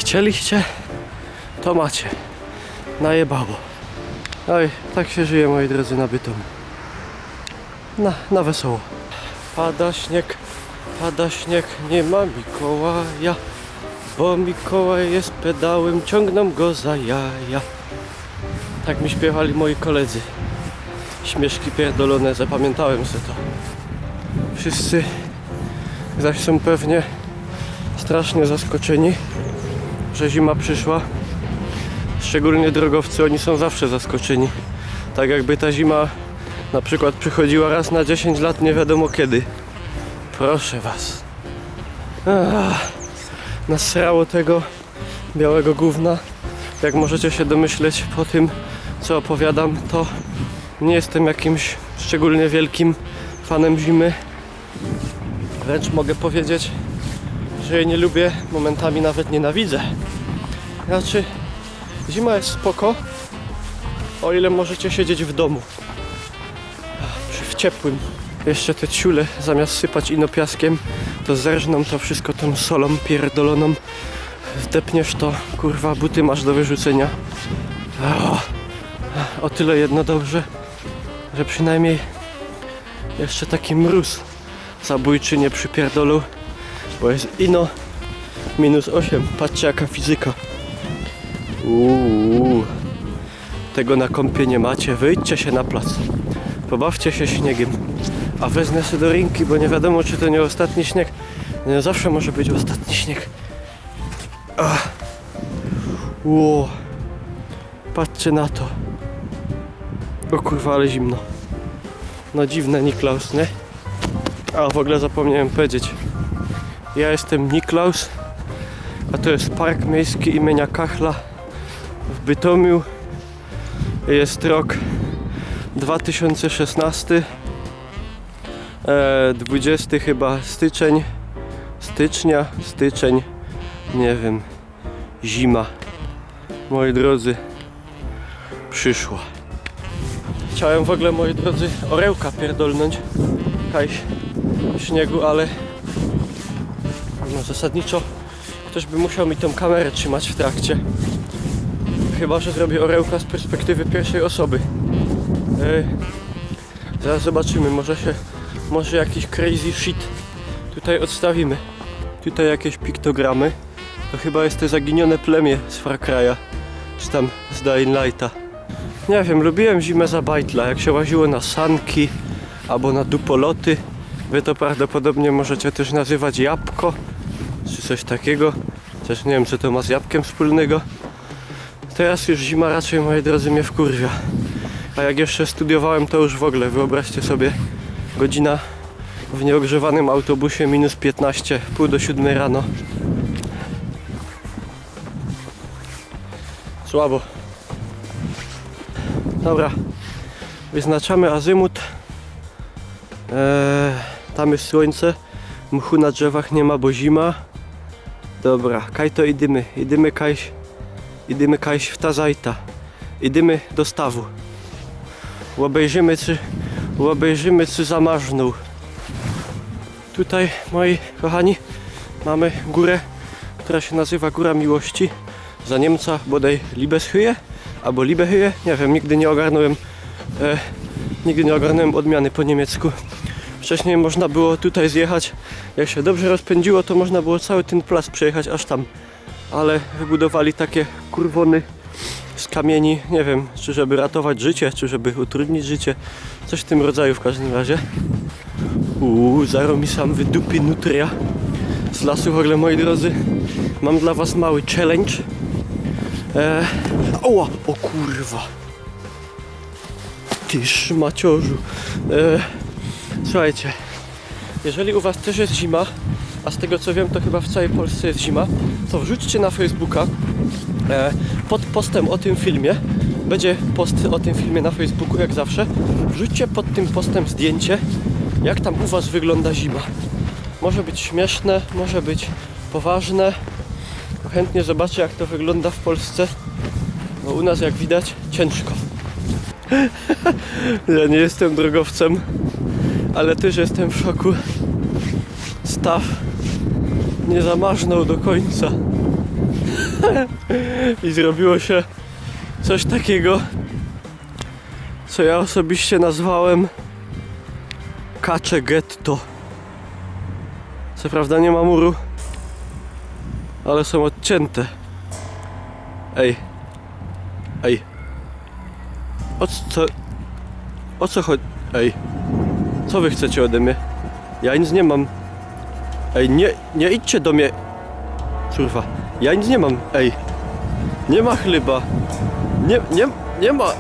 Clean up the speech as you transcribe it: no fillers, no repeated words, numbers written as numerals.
Chcieliście? To macie. Najebało. Oj, tak się żyje, moi drodzy, na Bytomiu. Na wesoło. Pada śnieg, nie ma Mikołaja, bo Mikołaj jest pedałem, ciągną go za jaja. Tak mi śpiewali moi koledzy. Śmieszki pierdolone, zapamiętałem sobie to. Wszyscy zaś są pewnie strasznie zaskoczeni, że zima przyszła. Szczególnie drogowcy, oni są zawsze zaskoczeni. Tak jakby ta zima na przykład przychodziła raz na 10 lat, nie wiadomo kiedy. Proszę was. Nasrało tego białego gówna. Jak możecie się domyśleć po tym, co opowiadam, to nie jestem jakimś szczególnie wielkim fanem zimy. Wręcz mogę powiedzieć, że jej nie lubię, momentami nawet nienawidzę. Znaczy, zima jest spoko, o ile możecie siedzieć w domu. W ciepłym. Jeszcze te ciule zamiast sypać ino piaskiem, to zerżną to wszystko tą solą pierdoloną. Wdepniesz to, kurwa, buty masz do wyrzucenia. O tyle jedno dobrze, że przynajmniej jeszcze taki mróz zabójczy nie przypierdolą, bo jest ino -8. Patrzcie jaka fizyka. Tego na kąpie nie macie. Wyjdźcie się na plac. Pobawcie się śniegiem. A wezmę sobie do ręki, bo nie wiadomo, czy to nie ostatni śnieg. Nie zawsze może być ostatni śnieg. Patrzcie na to. O kurwa, ale zimno. No dziwne Niklaus, nie? A w ogóle zapomniałem powiedzieć. Ja jestem Niklaus, a to jest Park Miejski imienia Kachla w Bytomiu. Jest rok 2016, 20 chyba styczeń, nie wiem, zima, moi drodzy, przyszła. Chciałem w ogóle, moi drodzy, orełka pierdolnąć, jakaś śniegu, ale no zasadniczo ktoś by musiał mi tą kamerę trzymać w trakcie. Chyba że zrobię orełka z perspektywy pierwszej osoby. Zaraz zobaczymy, może jakiś crazy shit tutaj odstawimy. Tutaj jakieś piktogramy. To chyba jest to zaginione plemię z Far Cry'a, czy tam z Dying Lighta. Nie wiem, lubiłem zimę za bajtla, jak się łaziło na sanki albo na dupoloty. Wy to prawdopodobnie możecie też nazywać jabłko, czy coś takiego. Też nie wiem, co to ma z jabłkiem wspólnego. Teraz już zima raczej, moi drodzy, mnie wkurwia. A jak jeszcze studiowałem, to już w ogóle, wyobraźcie sobie, godzina w nieogrzewanym autobusie -15, pół do 7 rano. Słabo. Dobra, wyznaczamy azymut. Tam jest słońce, mchu na drzewach nie ma, bo zima. Dobra, kaj to idymy kajś w ta zajta. Idymy do stawu. Obejrzymy czy zamarzną. Tutaj, moi kochani, mamy górę, która się nazywa Góra Miłości. Za Niemca bodaj Liebeshöhe albo Liebehöhe, nie wiem, nigdy nie ogarnąłem odmiany po niemiecku. Wcześniej można było tutaj zjechać, jak się dobrze rozpędziło, to można było cały ten plac przejechać aż tam. Ale wybudowali takie kurwony z kamieni, nie wiem, czy żeby ratować życie, czy żeby utrudnić życie. Coś w tym rodzaju w każdym razie. Zaro mi sam wydupi nutria z lasu. W ogóle, moi drodzy, mam dla was mały challenge. O kurwa. Ty szmaciorzu. Słuchajcie, jeżeli u was też jest zima, a z tego co wiem, to chyba w całej Polsce jest zima, to wrzućcie na Facebooka pod postem o tym filmie. Będzie post o tym filmie na Facebooku, jak zawsze. Wrzućcie pod tym postem zdjęcie, jak tam u was wygląda zima. Może być śmieszne, może być poważne. Chętnie zobaczę, jak to wygląda w Polsce, bo u nas, jak widać, ciężko. Ja nie jestem drogowcem, ale też jestem w szoku. Staw nie zamarznął do końca. I zrobiło się coś takiego, co ja osobiście nazwałem kacze getto. Co prawda nie ma muru, ale są odcięte. Ej. Ej. O co chodzi? Ej. Co wy chcecie ode mnie? Ja nic nie mam. Ej, nie idźcie do mnie. Kurwa. Ja nic nie mam. Ej. Nie ma chleba. Nie ma.